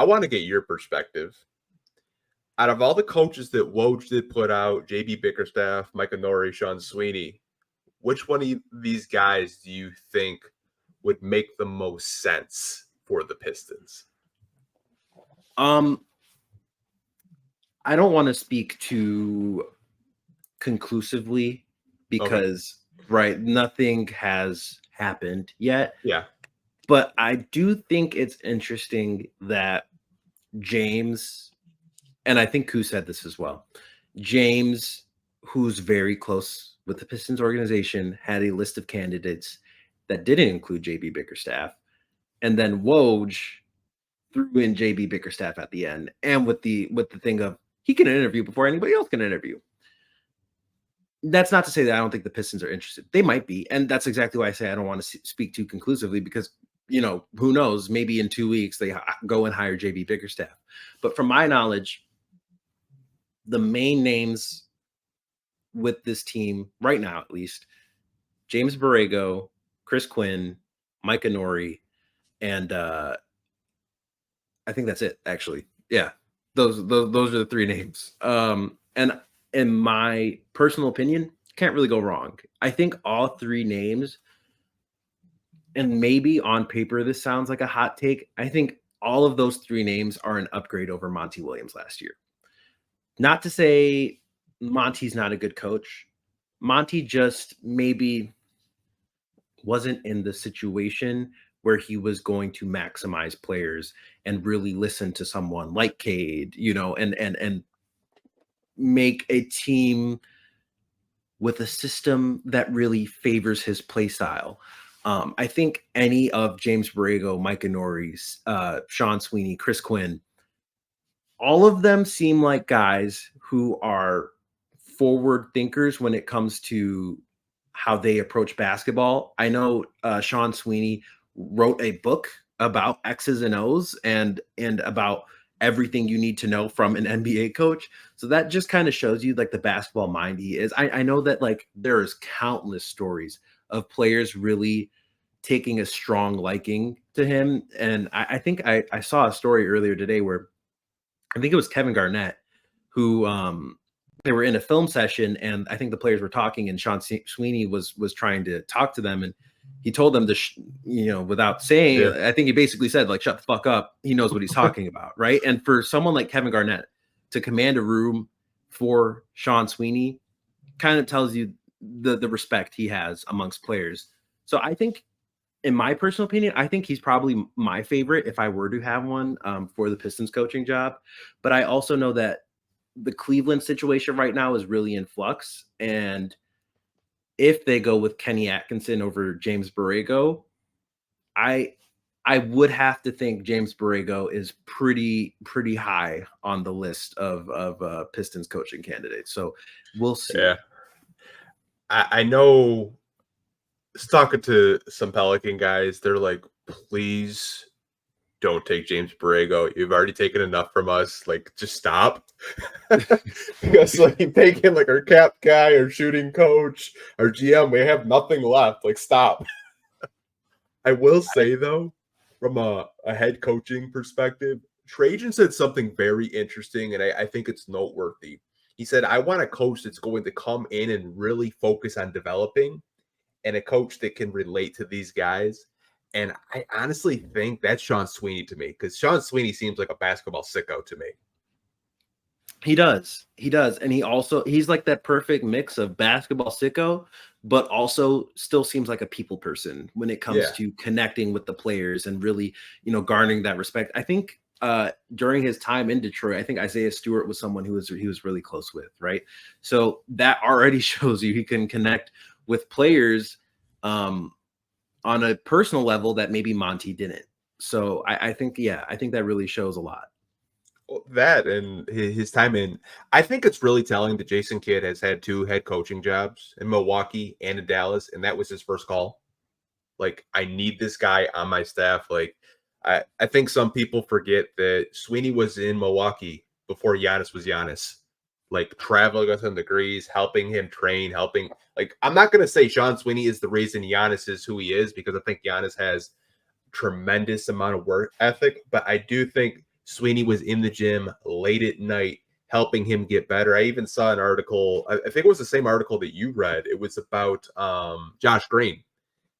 I want to get your perspective. Out of all the coaches that Woj did put out, JB Bickerstaff, Micah Nori, Sean Sweeney, which one of these guys do you think would make the most sense for the Pistons? I don't want to speak too conclusively because nothing has happened yet. Yeah. But I do think it's interesting that James, and I think Koo said this as well, James, who's very close with the Pistons organization, had a list of candidates that didn't include JB Bickerstaff. And then Woj threw in JB Bickerstaff at the end. And with the thing of he can interview before anybody else can interview. That's not to say that I don't think the Pistons are interested. They might be. And that's exactly why I say I don't want to speak too conclusively because, who knows? Maybe in 2 weeks they go and hire JB Bickerstaff. But from my knowledge, the main names with this team right now, at least, James Borrego, Chris Quinn, Micah Nori, and I think that's it, actually. Yeah, those are the three names. And in my personal opinion, can't really go wrong. I think all three names, and maybe on paper this sounds like a hot take, I think all of those three names are an upgrade over Monty Williams last year. Not to say Monty's not a good coach. Monty just maybe wasn't in the situation where he was going to maximize players and really listen to someone like Cade, and make a team with a system that really favors his play style. I think any of James Borrego, Micah Nori, Sean Sweeney, Chris Quinn, all of them seem like guys who are forward thinkers when it comes to how they approach basketball. I know Sean Sweeney wrote a book about X's and O's and about everything you need to know from an NBA coach. So that just kind of shows you like the basketball mind he is. I know that like there's countless stories of players really taking a strong liking to him. And I think I saw a story earlier today where I think it was Kevin Garnett who they were in a film session and I think the players were talking and Sean Sweeney was trying to talk to them and he told them to, without saying, I think he basically said like, shut the fuck up. He knows what he's talking about. Right. And for someone like Kevin Garnett to command a room for Sean Sweeney kind of tells you the respect he has amongst players. So I think in my personal opinion, I think he's probably my favorite if I were to have one for the Pistons coaching job. But I also know that the Cleveland situation right now is really in flux. And if they go with Kenny Atkinson over James Borrego, I would have to think James Borrego is pretty high on the list of Pistons coaching candidates. So we'll see. Yeah. I know talking to some Pelican guys, they're like, please don't take James Borrego. You've already taken enough from us. Like, just stop. Because like taking like our cap guy, our shooting coach, our GM, we have nothing left. Like, stop. I will say though, from a head coaching perspective, Trajan said something very interesting, and I think it's noteworthy. He said, I want a coach that's going to come in and really focus on developing and a coach that can relate to these guys. And I honestly think that's Sean Sweeney to me because Sean Sweeney seems like a basketball sicko to me. He does. And he's like that perfect mix of basketball sicko, but also still seems like a people person when it comes to connecting with the players and really, garnering that respect. I think during his time in Detroit, I think Isaiah Stewart was someone he was really close with, right? So that already shows you he can connect with players on a personal level that maybe Monty didn't. So I think that really shows a lot. That and his time in, I think it's really telling that Jason Kidd has had 2 head coaching jobs in Milwaukee and in Dallas, and that was his first call. Like, I need this guy on my staff. Like, I think some people forget that Sweeney was in Milwaukee before Giannis was Giannis. Like, traveling with him to Greece, helping him train, like, I'm not going to say Sean Sweeney is the reason Giannis is who he is, because I think Giannis has tremendous amount of work ethic, but I do think Sweeney was in the gym late at night helping him get better. I even saw an article, I think it was the same article that you read. It was about Josh Green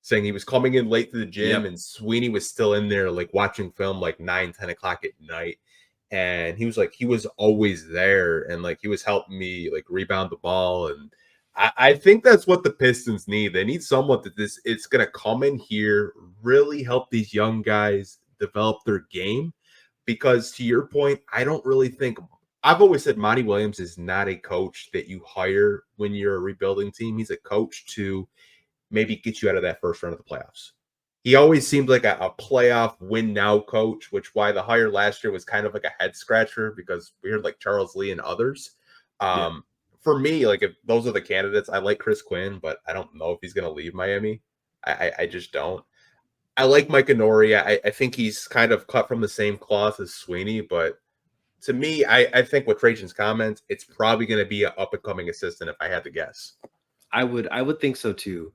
saying he was coming in late to the gym Yep. and Sweeney was still in there like watching film like 9, 10 o'clock at night. And he was like, he was always there and like he was helping me like rebound the ball. And I think that's what the Pistons need. They need someone that it's gonna come in here, really help these young guys develop their game. Because to your point, I don't really think I've always said Monty Williams is not a coach that you hire when you're a rebuilding team. He's a coach to maybe get you out of that first round of the playoffs. He always seemed like a playoff win now coach, which why the hire last year was kind of like a head scratcher because we heard like Charles Lee and others. Yeah. For me, like if those are the candidates, I like Chris Quinn, but I don't know if he's going to leave Miami. I just don't. I like Mike Nori. I think he's kind of cut from the same cloth as Sweeney, but to me, I think with Trajan's comments, it's probably going to be an up and coming assistant if I had to guess. I would think so too,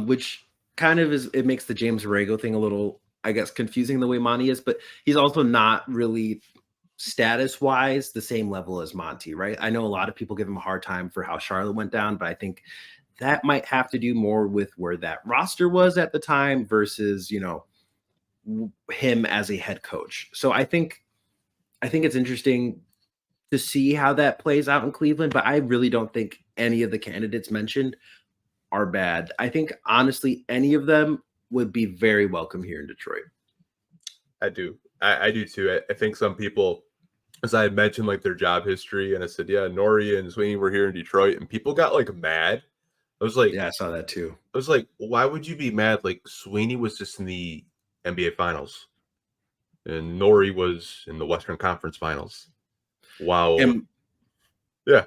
which kind of it makes the James Borrego thing a little, I guess, confusing the way Monty is, but he's also not really status wise the same level as Monty, right? I know a lot of people give him a hard time for how Charlotte went down, but I think that might have to do more with where that roster was at the time versus, him as a head coach. So I think it's interesting to see how that plays out in Cleveland, but I really don't think any of the candidates mentioned are bad. I think honestly, any of them would be very welcome here in Detroit. I do. I do too. I think some people, as I had mentioned, like their job history, and I said, yeah, Nori and Sweeney were here in Detroit, and people got like mad. I was like, yeah, I saw that too. I was like, why would you be mad? Like Sweeney was just in the NBA Finals, and Nori was in the Western Conference Finals. Wow. And yeah.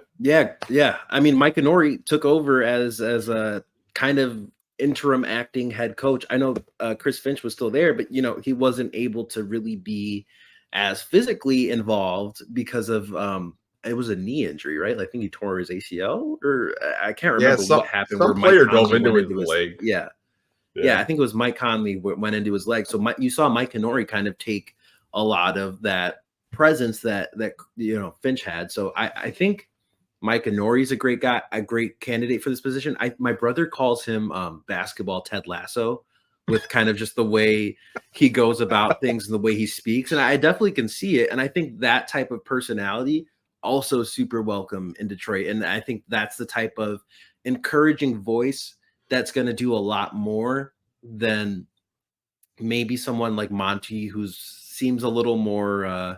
I mean, Mike Nori took over as a kind of interim acting head coach. I know Chris Finch was still there, but he wasn't able to really be as physically involved because of it was a knee injury, right? Like, I think he tore his ACL, or I can't remember what happened. Some where player Mike dove Conley into went his leg. Yeah, I think it was Mike Conley went into his leg. So you saw Mike Nori kind of take a lot of that presence that Finch had. So I think Mike Nori is a great guy, a great candidate for this position. My brother calls him basketball Ted Lasso, with kind of just the way he goes about things and the way he speaks. And I definitely can see it. And I think that type of personality also super welcome in Detroit. And I think that's the type of encouraging voice that's going to do a lot more than maybe someone like Monty, who seems a little more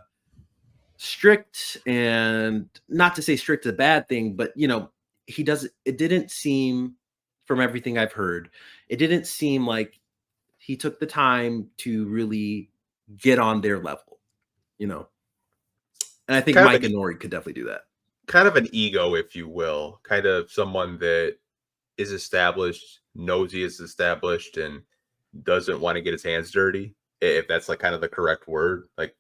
strict, and not to say strict is a bad thing, but it didn't seem, from everything I've heard, it didn't seem like he took the time to really get on their level, and I think Mike and Nori could definitely do that. Kind of an ego, if you will, kind of someone that is established, knows he is established, and doesn't want to get his hands dirty, if that's like kind of the correct word, like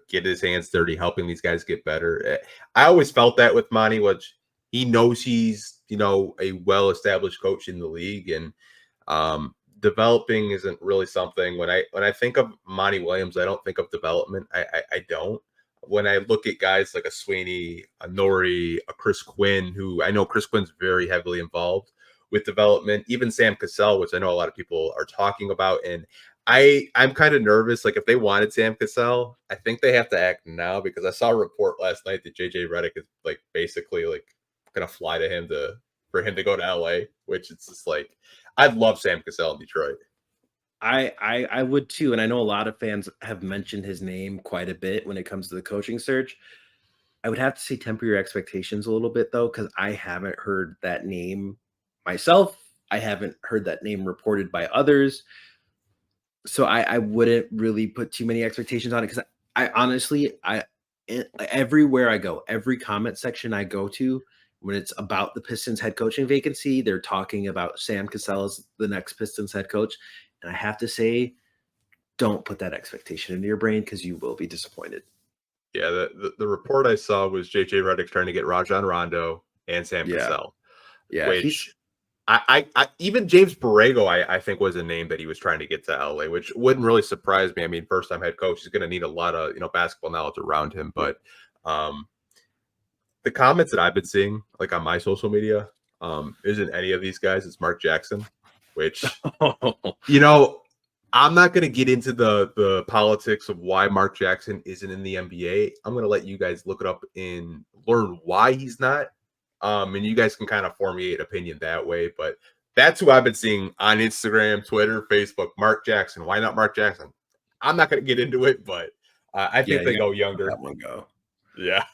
get his hands dirty, helping these guys get better. I always felt that with Monty, which he knows he's, a well-established coach in the league, and developing isn't really something. When I think of Monty Williams, I don't think of development. I don't. When I look at guys like a Sweeney, a Nori, a Chris Quinn, who I know Chris Quinn's very heavily involved with development, even Sam Cassell, which I know a lot of people are talking about. And I'm kind of nervous. Like, if they wanted Sam Cassell, I think they have to act now, because I saw a report last night that JJ Redick is like basically like gonna fly to him for him to go to LA, which it's just like, I'd love Sam Cassell in Detroit. I would too. And I know a lot of fans have mentioned his name quite a bit when it comes to the coaching search. I would have to say temper your expectations a little bit, though, because I haven't heard that name myself. I haven't heard that name reported by others. So I wouldn't really put too many expectations on it, because I honestly, everywhere I go, every comment section I go to, when it's about the Pistons head coaching vacancy, they're talking about Sam Cassell as the next Pistons head coach. And I have to say, don't put that expectation into your brain, because you will be disappointed. Yeah, the report I saw was JJ Redick trying to get Rajon Rondo and Sam Cassell. Yeah, which I even James Borrego, I think was a name that he was trying to get to LA, which wouldn't really surprise me. I mean, first time head coach, he's going to need a lot of basketball knowledge around him. But the comments that I've been seeing, like on my social media, isn't any of these guys. It's Mark Jackson, which I'm not going to get into the politics of why Mark Jackson isn't in the NBA. I'm going to let you guys look it up and learn why he's not. And you guys can kind of formulate opinion that way. But that's who I've been seeing on Instagram, Twitter, Facebook. Mark Jackson. Why not Mark Jackson? I'm not going to get into it, but I think they go younger. That one go. Yeah.